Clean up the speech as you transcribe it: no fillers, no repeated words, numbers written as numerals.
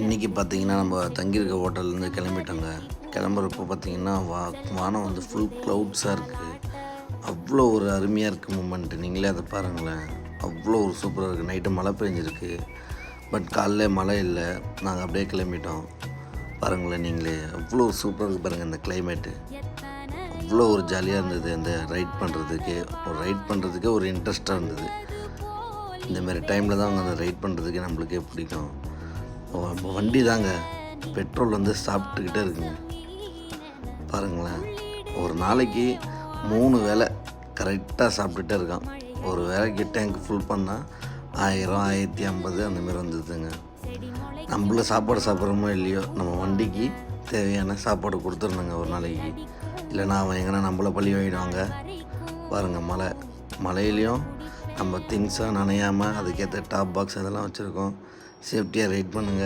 இன்றைக்கி பார்த்திங்கன்னா நம்ம தங்கியிருக்க ஹோட்டல்லேருந்து கிளம்பிட்டோங்க. கிளம்புறப்போ பார்த்திங்கன்னா வானம் வந்து ஃபுல் க்ளவுட்ஸாக இருக்குது. அவ்வளோ ஒரு அருமையாக இருக்குது மூமெண்ட்டு. நீங்களே அதை பாருங்களேன். அவ்வளோ ஒரு சூப்பராக இருக்குது. நைட்டு மழை பெஞ்சிருக்கு. பட் காலைல மழை இல்லை. நாங்கள் அப்படியே கிளம்பிட்டோம். பாருங்களேன் நீங்களே. அவ்வளோ சூப்பராக இருக்குது பாருங்கள் இந்த கிளைமேட்டு. அவ்வளோ ஒரு ஜாலியாக இருந்தது அந்த ரைட் பண்ணுறதுக்கே ஒரு இன்ட்ரெஸ்ட்டாக இருந்தது. இந்தமாரி டைமில் தான் அந்த ரைட் பண்ணுறதுக்கே நம்மளுக்கே பிடிக்கும். வண்டி தாங்க பெட்ரோல் வந்து சாப்பிட்டுக்கிட்டே இருக்குங்க. பாருங்களேன், ஒரு நாளைக்கு 3 வேளை கரெக்டாக சாப்பிட்டுட்டே இருக்கான். ஒரு வேளைக்கு டேங்க் ஃபுல் பண்ணால் 1000 1050 அந்தமாரி வந்துடுதுங்க. நம்மளும் சாப்பாடு சாப்பிட்றோமோ இல்லையோ, நம்ம வண்டிக்கு தேவையான சாப்பாடு கொடுத்துருணுங்க ஒரு நாளைக்கு. இல்லைனா அவன் எங்கன்னா நம்மளை பழி வாங்கிடுவாங்க. பாருங்கள், மழையிலையும் நம்ம திங்ஸாக நனையாமல் அதுக்கேற்ற டாப் பாக்ஸ் அதெல்லாம் வச்சுருக்கோம். சேஃப்டியாக ரைட் பண்ணுங்கள்.